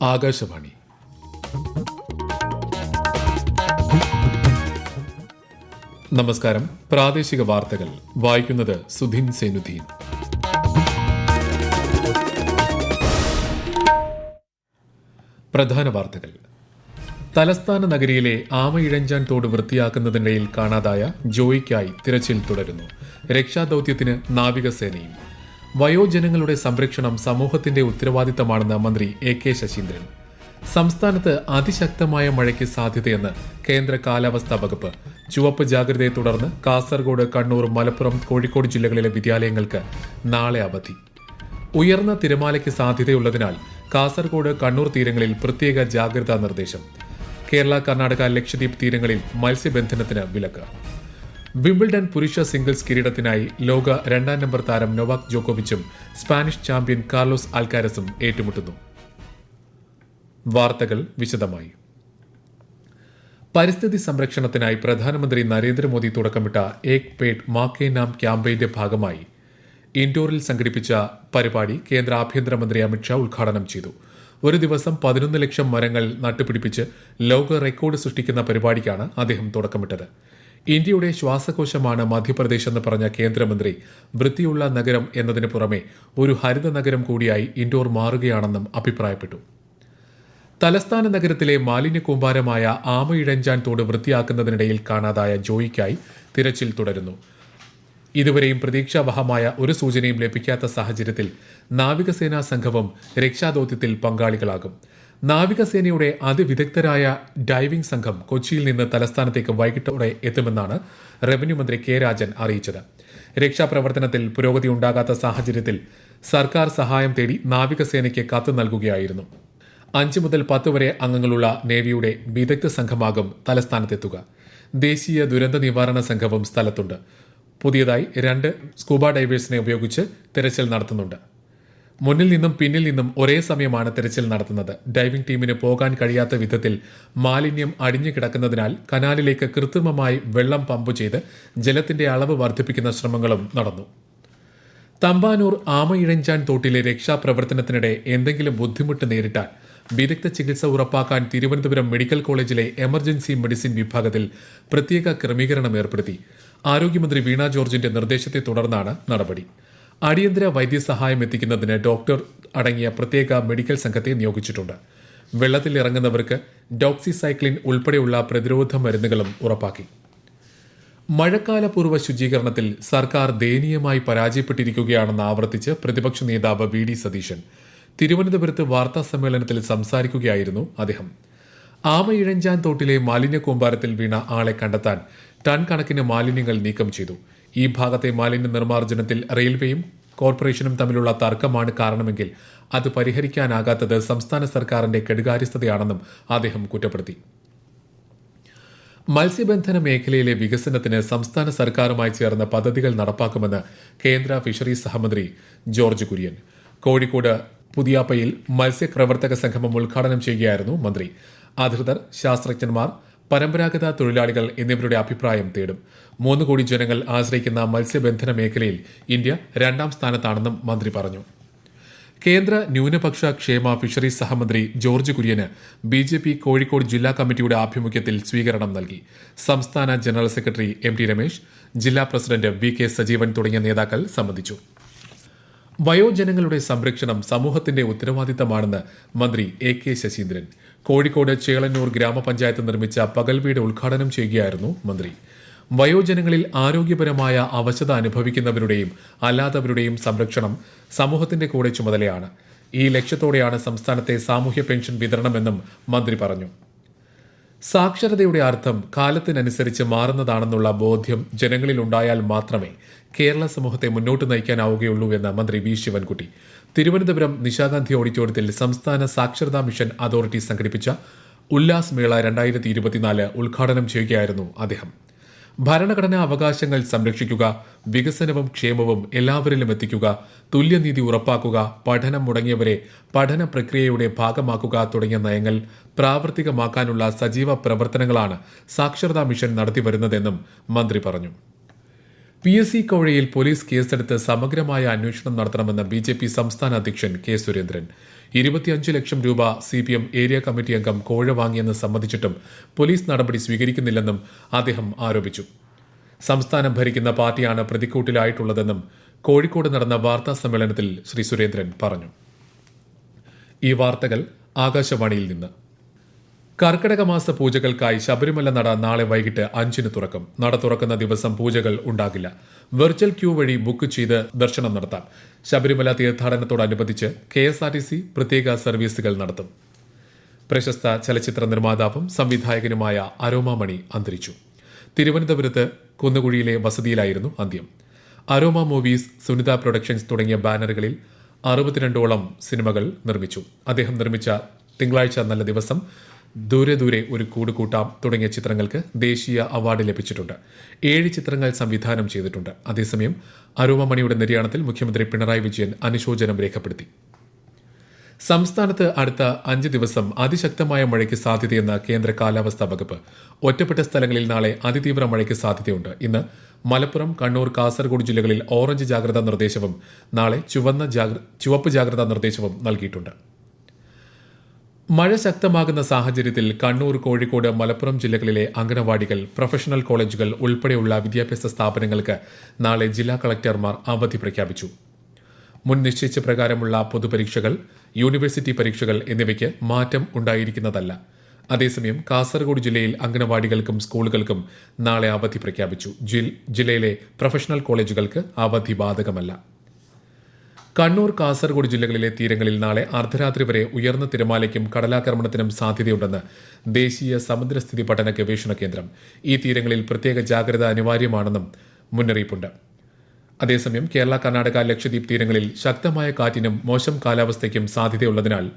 ആകാശവാണി. നമസ്കാരം. പ്രാദേശിക വാർത്തകൾ വായിക്കുന്നത് സുധിൻ സേനുദ്ദീൻ. പ്രധാന വാർത്തകൾ. തലസ്ഥാന നഗരിയിലെ ആമയിഴഞ്ചാൻ തോട് വൃത്തിയാക്കുന്നതിനിടയിൽ കാണാതായ ജോയിക്കായി തിരച്ചിൽ തുടരുന്നു. രക്ഷാദൌത്യത്തിന് നാവികസേനയും. വയോജനങ്ങളുടെ സംരക്ഷണം സമൂഹത്തിന്റെ ഉത്തരവാദിത്തമാണെന്ന് മന്ത്രി എ.കെ. ശശീന്ദ്രൻ. സംസ്ഥാനത്ത് അതിശക്തമായ മഴയ്ക്ക് സാധ്യതയെന്ന് കേന്ദ്ര കാലാവസ്ഥാ വകുപ്പ്. ചുവപ്പ് ജാഗ്രതയെ തുടർന്ന് കാസർഗോഡ്, കണ്ണൂർ, മലപ്പുറം, കോഴിക്കോട് ജില്ലകളിലെ വിദ്യാലയങ്ങൾക്ക് നാളെ അവധി. ഉയർന്ന തിരമാലയ്ക്ക് സാധ്യതയുള്ളതിനാൽ കാസർഗോഡ്, കണ്ണൂർ തീരങ്ങളിൽ പ്രത്യേക ജാഗ്രതാ നിർദ്ദേശം. കേരള, കർണാടക, ലക്ഷദ്വീപ് തീരങ്ങളിൽ മത്സ്യബന്ധനത്തിന് വിലക്ക്. വിംബിൾഡൺ പുരുഷ സിംഗിൾസ് കിരീടത്തിനായി ലോക 2ാം നമ്പർ താരം നൊവാക് ജോക്കോവിച്ചും സ്പാനിഷ് ചാമ്പ്യൻ കാർലോസ് അൽക്കാരസും ഏറ്റുമുട്ടുന്നു. വാർത്തകൾ വിശദമായി. പരിസ്ഥിതി സംരക്ഷണത്തിനായി പ്രധാനമന്ത്രി നരേന്ദ്രമോദി തുടക്കമിട്ട ഏക് പേഡ് മാ കെ നാം ക്യാമ്പയിന്റെ ഭാഗമായി ഇൻഡോറിൽ സംഘടിപ്പിച്ച പരിപാടി കേന്ദ്ര ആഭ്യന്തരമന്ത്രി അമിത്ഷാ ഉദ്ഘാടനം ചെയ്തു. ഒരു ദിവസം 11 ലക്ഷം മരങ്ങൾ നട്ടുപിടിപ്പിച്ച് ലോക റെക്കോർഡ് സൃഷ്ടിക്കുന്ന പരിപാടിക്കാണ് അദ്ദേഹം തുടക്കമിട്ടത്. ഇന്ത്യയുടെ ശ്വാസകോശമാണ് മധ്യപ്രദേശ് എന്ന് പറഞ്ഞ കേന്ദ്രമന്ത്രി വൃത്തിയുള്ള നഗരം എന്നതിന് പുറമെ ഒരു ഹരിത നഗരം കൂടിയായി ഇൻഡോർ മാറുകയാണെന്നും അഭിപ്രായപ്പെട്ടു. തലസ്ഥാന നഗരത്തിലെ മാലിന്യ കൂമ്പാരമായ ആമയിഴഞ്ചാൻ തോട് വൃത്തിയാക്കുന്നതിനിടയിൽ കാണാതായ ജോയിക്കായി തിരച്ചിൽ തുടരുന്നു. ഇതുവരെയും പ്രതീക്ഷാവഹമായ ഒരു സൂചനയും ലഭിക്കാത്ത സാഹചര്യത്തിൽ നാവികസേനാ സംഘവും രക്ഷാദൌത്യത്തിൽ പങ്കാളികളാകും. നാവികസേനയുടെ അതിവിദഗ്ധരായ ഡൈവിംഗ് സംഘം കൊച്ചിയിൽ നിന്ന് തലസ്ഥാനത്തേക്ക് വൈകിട്ടോടെ എത്തുമെന്നാണ് റവന്യൂ മന്ത്രി കെ രാജൻ അറിയിച്ചത്. രക്ഷാപ്രവർത്തനത്തിൽ പുരോഗതി ഉണ്ടാകാത്ത സാഹചര്യത്തിൽ സർക്കാർ സഹായം തേടി നാവികസേനയ്ക്ക് കത്ത് നൽകുകയായിരുന്നു. 5 മുതൽ 10 വരെ അംഗങ്ങളുള്ള നേവിയുടെ വിദഗ്ധ സംഘമാകും തലസ്ഥാനത്തെത്തുക. ദേശീയ ദുരന്ത നിവാരണ സംഘവും സ്ഥലത്തുണ്ട്. പുതിയതായി 2 സ്കൂബ ഡൈവേഴ്സിനെ ഉപയോഗിച്ച് തെരച്ചിൽ നടത്തുന്നുണ്ട്. മുന്നിൽ നിന്നും പിന്നിൽ നിന്നും ഒരേ സമയമാണ് തെരച്ചിൽ നടത്തുന്നത്. ഡൈവിംഗ് ടീമിന് പോകാൻ കഴിയാത്ത വിധത്തിൽ മാലിന്യം അടിഞ്ഞു കിടക്കുന്നതിനാൽ കനാലിലേക്ക് കൃത്രിമമായി വെള്ളം പമ്പ് ചെയ്ത് ജലത്തിന്റെ അളവ് വർദ്ധിപ്പിക്കുന്ന ശ്രമങ്ങളും നടന്നു. തമ്പാനൂർ ആമയിഴഞ്ചാൻ തോട്ടിലെ രക്ഷാപ്രവർത്തനത്തിനിടെ എന്തെങ്കിലും ബുദ്ധിമുട്ട് നേരിട്ടാൽ വിദഗ്ധ ചികിത്സ ഉറപ്പാക്കാൻ തിരുവനന്തപുരം മെഡിക്കൽ കോളേജിലെ എമർജൻസി മെഡിസിൻ വിഭാഗത്തിൽ പ്രത്യേക ക്രമീകരണം ഏർപ്പെടുത്തി. ആരോഗ്യമന്ത്രി വീണ ജോർജിന്റെ നിർദ്ദേശത്തെ തുടർന്നാണ് നടപടി. അടിയന്തര വൈദ്യസഹായം എത്തിക്കുന്നതിന് ഡോക്ടർ അടങ്ങിയ പ്രത്യേക മെഡിക്കൽ സംഘത്തെ നിയോഗിച്ചിട്ടുണ്ട്. വെള്ളത്തിൽ ഇറങ്ങുന്നവർക്ക് ഡോക്സിസൈക്ലിൻ ഉൾപ്പെടെയുള്ള പ്രതിരോധ മരുന്നുകളും ഉറപ്പാക്കി. മഴക്കാലപൂർവ്വ ശുചീകരണത്തിൽ സർക്കാർ ദയനീയമായി പരാജയപ്പെട്ടിരിക്കുകയാണെന്ന് ആവർത്തിച്ച് പ്രതിപക്ഷ നേതാവ് വി ഡി സതീശൻ. തിരുവനന്തപുരത്ത് വാർത്താ സമ്മേളനത്തിൽ സംസാരിക്കുകയായിരുന്നു അദ്ദേഹം. ആമയിഴഞ്ചാൻ തോട്ടിലെ മാലിന്യ കൂമ്പാരത്തിൽ വീണ ആളെ കണ്ടെത്താൻ ടൺ കണക്കിന് മാലിന്യങ്ങൾ നീക്കം ചെയ്തു. ഈ ഭാഗത്തെ മാലിന്യ നിർമ്മാർജ്ജനത്തിൽ റെയിൽവേയും കോർപ്പറേഷനും തമ്മിലുള്ള തർക്കമാണ് കാരണമെങ്കിൽ അത് പരിഹരിക്കാനാകാത്തത് സംസ്ഥാന സർക്കാരിന്റെ കെടുകാര്യസ്ഥതയാണെന്നും അദ്ദേഹം കുറ്റപ്പെടുത്തി. മത്സ്യബന്ധന മേഖലയിലെ വികസനത്തിന് സംസ്ഥാന സർക്കാരുമായി ചേർന്ന പദ്ധതികൾ നടപ്പാക്കുമെന്ന് കേന്ദ്ര ഫിഷറീസ് സഹമന്ത്രി ജോർജ് കുര്യൻ. കോഴിക്കോട് പുതിയാപ്പയിൽ മത്സ്യപ്രവർത്തക സംഗമം ഉദ്ഘാടനം ചെയ്യുകയായിരുന്നു മന്ത്രി. അധികൃതർ, ശാസ്ത്രജ്ഞന്മാർ, പരമ്പരാഗത തൊഴിലാളികൾ എന്നിവരുടെ അഭിപ്രായം തേടും. 3 കോടി ജനങ്ങൾ ആശ്രയിക്കുന്ന മത്സ്യബന്ധന മേഖലയിൽ ഇന്ത്യ 2ാം സ്ഥാനത്താണെന്നും മന്ത്രി പറഞ്ഞു. കേന്ദ്ര ന്യൂനപക്ഷ ക്ഷേമ ഫിഷറീസ് സഹമന്ത്രി ജോർജ് കുര്യന് ബിജെപി കോഴിക്കോട് ജില്ലാ കമ്മിറ്റിയുടെ ആഭിമുഖ്യത്തിൽ സ്വീകരണം നൽകി. സംസ്ഥാന ജനറൽ സെക്രട്ടറി എം.ടി. രമേശ്, ജില്ലാ പ്രസിഡന്റ് വി.കെ. സജീവൻ തുടങ്ങിയ നേതാക്കൾ സംബന്ധിച്ചു. വയോജനങ്ങളുടെ സംരക്ഷണം സമൂഹത്തിന്റെ ഉത്തരവാദിത്തമാണെന്ന് മന്ത്രി എ.കെ. ശശീന്ദ്രൻ. കോഴിക്കോട് ചേളന്നൂർ ഗ്രാമപഞ്ചായത്ത് നിർമ്മിച്ച പകൽ വീട് ഉദ്ഘാടനം ചെയ്യുകയായിരുന്നു മന്ത്രി. വയോജനങ്ങളിൽ ആരോഗ്യപരമായ അവശത അനുഭവിക്കുന്നവരുടെയും അല്ലാത്തവരുടെയും സംരക്ഷണം സമൂഹത്തിന്റെ കൂടെ ചുമതലയാണ്. ഈ ലക്ഷ്യത്തോടെയാണ് സംസ്ഥാനത്തെ സാമൂഹ്യ പെൻഷൻ വിതരണമെന്നും മന്ത്രി പറഞ്ഞു. സാക്ഷരതയുടെ അർത്ഥം കാലത്തിനനുസരിച്ച് മാറുന്നതാണെന്നുള്ള ബോധ്യം ജനങ്ങളിൽ ഉണ്ടായാൽ മാത്രമേ കേരള സമൂഹത്തെ മുന്നോട്ട് നയിക്കാനാവുകയുള്ളൂ എന്ന് മന്ത്രി വി ശിവൻകുട്ടി. തിരുവനന്തപുരം നിശാഗാന്ധി ഓഡിറ്റോറിയത്തിൽ സംസ്ഥാന സാക്ഷരതാ മിഷൻ അതോറിറ്റി സംഘടിപ്പിച്ച ഉല്ലാസ് മേള 2024 ഉദ്ഘാടനം ചെയ്യുകയായിരുന്നു അദ്ദേഹം. ഭരണഘടനാ അവകാശങ്ങൾ സംരക്ഷിക്കുക, വികസനവും ക്ഷേമവും എല്ലാവരിലും എത്തിക്കുക, തുല്യനീതി ഉറപ്പാക്കുക, പഠനം മുടങ്ങിയവരെ പഠന പ്രക്രിയയുടെ ഭാഗമാക്കുക തുടങ്ങിയ നയങ്ങൾ പ്രാവർത്തികമാക്കാനുള്ള സജീവ പ്രവർത്തനങ്ങളാണ് സാക്ഷരതാ മിഷൻ നടത്തിവരുന്നതെന്നും മന്ത്രി പറഞ്ഞു. PSC കോഴയിൽ പോലീസ് കേസെടുത്ത് സമഗ്രമായ അന്വേഷണം നടത്തണമെന്ന് BJP സംസ്ഥാന അധ്യക്ഷൻ കെ സുരേന്ദ്രൻ. 25 ലക്ഷം രൂപ CPM ഏരിയ കമ്മിറ്റി അംഗം കോഴ വാങ്ങിയെന്ന് സമ്മതിച്ചിട്ടും പോലീസ് നടപടി സ്വീകരിക്കുന്നില്ലെന്നും അദ്ദേഹം ആരോപിച്ചു. സംസ്ഥാനം ഭരിക്കുന്ന പാർട്ടിയാണ് പ്രതിക്കൂട്ടിലായിട്ടുള്ളതെന്നും കോഴിക്കോട് നടന്ന വാർത്താ സമ്മേളനത്തിൽ ശ്രീ സുരേന്ദ്രൻ പറഞ്ഞു. ഈ വാർത്തകൾ ആകാശവാണിയിൽ നിന്ന്. കർക്കിടക മാസ പൂജകൾക്കായി ശബരിമല നട നാളെ വൈകിട്ട് 5-ന് തുറക്കും. നട തുറക്കുന്ന ദിവസം പൂജകൾ ഉണ്ടാകില്ല. വെർച്വൽ ക്യൂ വഴി ബുക്ക് ചെയ്ത് ദർശനം നടത്താം. ശബരിമല തീർത്ഥാടനത്തോടനുബന്ധിച്ച് KSRTC പ്രത്യേക സർവീസുകൾ നടത്തും. പ്രശസ്ത ചലച്ചിത്ര നിർമ്മാതാവും സംവിധായകനുമായ അരോമ മണി അന്തരിച്ചു. തിരുവനന്തപുരത്ത് കുന്നുകുഴിയിലെ വസതിയിലായിരുന്നു അന്ത്യം. അരോമ മൂവീസ്, സുനിത പ്രൊഡക്ഷൻസ് തുടങ്ങിയ ബാനറുകളിൽ 62ഓളം സിനിമകൾ നിർമ്മിച്ചു. അദ്ദേഹം നിർമ്മിച്ച തിങ്കളാഴ്ച നല്ല ദിവസം, ദൂരെ ദൂരെ ഒരു കൂട് കൂട്ടാം തുടങ്ങിയ ചിത്രങ്ങൾക്ക് ദേശീയ അവാർഡ് ലഭിച്ചിട്ടുണ്ട്. 7 ചിത്രങ്ങൾ സംവിധാനം ചെയ്തിട്ടുണ്ട്. അതേസമയം അരോമ മണിയുടെ നിര്യാണത്തിൽ മുഖ്യമന്ത്രി പിണറായി വിജയൻ അനുശോചനം രേഖപ്പെടുത്തി. സംസ്ഥാനത്ത് അടുത്ത 5 ദിവസം അതിശക്തമായ മഴയ്ക്ക് സാധ്യതയെന്ന് കേന്ദ്ര കാലാവസ്ഥാ വകുപ്പ്. ഒറ്റപ്പെട്ട സ്ഥലങ്ങളിൽ നാളെ അതിതീവ്ര മഴയ്ക്ക് സാധ്യതയുണ്ട്. ഇന്ന് മലപ്പുറം, കണ്ണൂർ, കാസർഗോഡ് ജില്ലകളിൽ ഓറഞ്ച് ജാഗ്രതാ നിർദ്ദേശവും നാളെ ചുവപ്പ് ജാഗ്രതാ നിർദ്ദേശവും നൽകിയിട്ടുണ്ട്. മഴ ശക്തമാകുന്ന സാഹചര്യത്തിൽ കണ്ണൂർ, കോഴിക്കോട്, മലപ്പുറം ജില്ലകളിലെ അംഗനവാടികൾ, പ്രൊഫഷണൽ കോളേജുകൾ ഉൾപ്പെടെയുള്ള വിദ്യാഭ്യാസ സ്ഥാപനങ്ങൾക്ക് നാളെ ജില്ലാ കളക്ടർമാർ അവധി പ്രഖ്യാപിച്ചു. മുൻ നിശ്ചയിച്ച പ്രകാരമുള്ള പൊതുപരീക്ഷകൾ, യൂണിവേഴ്സിറ്റി പരീക്ഷകൾ എന്നിവയ്ക്ക് മാറ്റം ഉണ്ടായിരിക്കുന്നതല്ല. അതേസമയം കാസർഗോഡ് ജില്ലയിൽ അംഗനവാടികൾക്കും സ്കൂളുകൾക്കും നാളെ അവധി പ്രഖ്യാപിച്ചു. ജില്ലയിലെ പ്രൊഫഷണൽ കോളേജുകൾക്ക് അവധി ബാധകമല്ല. കണ്ണൂർ, കാസർഗോഡ് ജില്ലകളിലെ തീരങ്ങളിൽ നാളെ അർദ്ധരാത്രി വരെ ഉയർന്ന തിരമാലയ്ക്കും കടലാക്രമണത്തിനും സാധ്യതയുണ്ടെന്ന് ദേശീയ സമുദ്രസ്ഥിതി പഠന ഗവേഷണ കേന്ദ്രം. ഈ തീരങ്ങളിൽ പ്രത്യേക ജാഗ്രത അനിവാര്യമാണെന്നും മുന്നറിയിപ്പുണ്ട്. അതേസമയം കേരള, കർണാടക, ലക്ഷദ്വീപ് തീരങ്ങളിൽ ശക്തമായ കാറ്റിനും മോശം കാലാവസ്ഥയ്ക്കും സാധ്യതയുള്ളതിനാൽ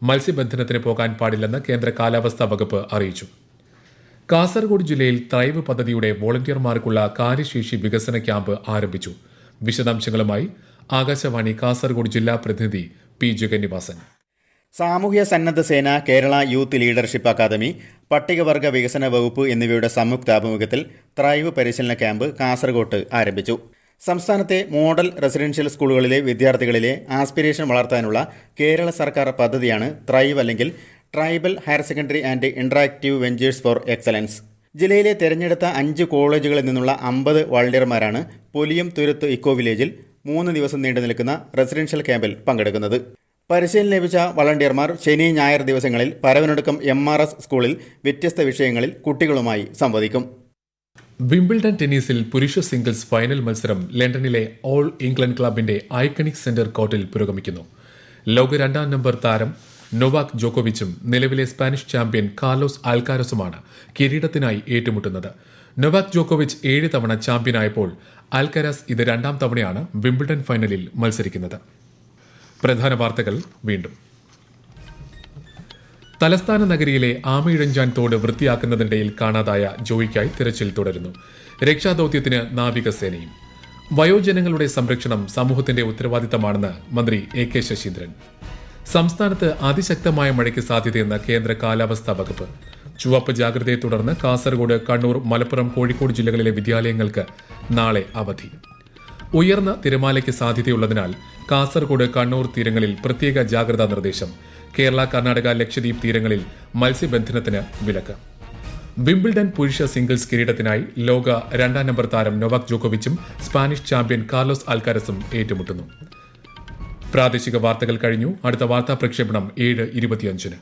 മത്സ്യബന്ധനത്തിന് പോകാൻ പാടില്ലെന്ന് കേന്ദ്ര കാലാവസ്ഥാ വകുപ്പ് അറിയിച്ചു. കാസർഗോഡ് ജില്ലയിൽ ത്രൈവ് പദ്ധതിയുടെ വോളണ്ടിയർമാർക്കുള്ള കാര്യശേഷി വികസന ക്യാമ്പ് ആരംഭിച്ചു. വിശദാംശങ്ങളുമായി ആകാശവാണി കാസർഗോഡ് ജില്ലാ പ്രതിനിധി പി ജഗന്നിവാസൻ. സാമൂഹ്യ സന്നദ്ധ സേന, കേരള യൂത്ത് ലീഡർഷിപ്പ് അക്കാദമി, പട്ടികവർഗ വികസന വകുപ്പ് എന്നിവയുടെ സംയുക്താഭിമുഖ്യത്തിൽ ത്രൈവ് പരിശീലന ക്യാമ്പ് കാസർഗോട്ട് ആരംഭിച്ചു. സംസ്ഥാനത്തെ മോഡൽ റെസിഡൻഷ്യൽ സ്കൂളുകളിലെ വിദ്യാർത്ഥികളിലെ ആസ്പിരേഷൻ വളർത്താനുള്ള കേരള സർക്കാർ പദ്ധതിയാണ് ത്രൈവ് അല്ലെങ്കിൽ tribal higher secondary and interactive ventures for excellence. ജില്ലയിലെ തെരഞ്ഞെടുത്ത 5 കോളേജുകളിൽ നിന്നുള്ള 50 വോളണ്ടിയർമാരാണ് പൊലിയം തുരുത്ത് ഇക്കോ വില്ലേജിൽ 3 ദിവസം നീണ്ടു നിൽക്കുന്ന റെസിഡൻഷ്യൽ ക്യാമ്പിൽ പങ്കെടുക്കുന്നത്. പരിശീലനം ലഭിച്ച വളണ്ടിയർമാർ ശനി, ഞായർ ദിവസങ്ങളിൽ പരവനൊടുക്കം MRS സ്കൂളിൽ വ്യത്യസ്ത വിഷയങ്ങളിൽ കുട്ടികളുമായി സംവദിക്കും. വിംബിൾഡൺ ടെന്നീസിൽ പുരുഷ സിംഗിൾസ് ഫൈനൽ മത്സരം ലണ്ടനിലെ ഓൾ ഇംഗ്ലണ്ട് ക്ലബിന്റെ ഐക്കണിക് സെന്റർ കോർട്ടിൽ പുരോഗമിക്കുന്നു. ലോക 2ാം നമ്പർ താരം നൊവാക് ജോക്കോവിച്ചും നിലവിലെ സ്പാനിഷ് ചാമ്പ്യൻ കാർലോസ് ആൽക്കാരസുമാണ് കിരീടത്തിനായി ഏറ്റുമുട്ടുന്നത്. നൊവാക് ജോക്കോവിച്ച് 7 തവണ ചാമ്പ്യനായപ്പോൾ ആൽക്കാരസ് ഇത് 2ാം തവണയാണ് വിംബിൾഡൺ ഫൈനലിൽ മത്സരിക്കുന്നത്. പ്രധാന വാർത്തകൾ വീണ്ടും. തലസ്ഥാന നഗരിയിലെ ആമയിഴഞ്ചാൻ തോട് വൃത്തിയാക്കുന്നതിനിടയിൽ കാണാതായ ജോയിക്കായി തിരച്ചിൽ തുടരുന്നു. രക്ഷാദൌത്യത്തിന് നാവികസേനയും. വയോജനങ്ങളുടെ സംരക്ഷണം സമൂഹത്തിന്റെ ഉത്തരവാദിത്തമാണെന്ന് മന്ത്രി AK ശശീന്ദ്രൻ. സംസ്ഥാനത്ത് അതിശക്തമായ മഴയ്ക്ക് സാധ്യതയെന്ന് കേന്ദ്ര കാലാവസ്ഥാ വകുപ്പ്. ചുവപ്പ് ജാഗ്രതയെ തുടർന്ന് കാസർഗോഡ്, കണ്ണൂർ, മലപ്പുറം, കോഴിക്കോട് ജില്ലകളിലെ വിദ്യാലയങ്ങൾക്ക് നാളെ അവധി. ഉയർന്ന തിരമാലയ്ക്ക് സാധ്യതയുള്ളതിനാൽ കാസർഗോഡ്, കണ്ണൂർ തീരങ്ങളിൽ പ്രത്യേക ജാഗ്രതാ നിർദ്ദേശം. കേരള, കർണാടക, ലക്ഷദ്വീപ് തീരങ്ങളിൽ മത്സ്യബന്ധനത്തിന് വിലക്ക്. വിംബിൾഡൺ പുരുഷ സിംഗിൾസ് കിരീടത്തിനായി ലോക 2ാം നമ്പർ താരം നൊവാക് ജോക്കോവിച്ചും സ്പാനിഷ് ചാമ്പ്യൻ കാർലോസ് ആൽക്കാരസും ഏറ്റുമുട്ടുന്നു. പ്രാദേശിക വാർത്തകൾ കഴിഞ്ഞു. അടുത്ത വാർത്താ പ്രക്ഷേപണം 7:25.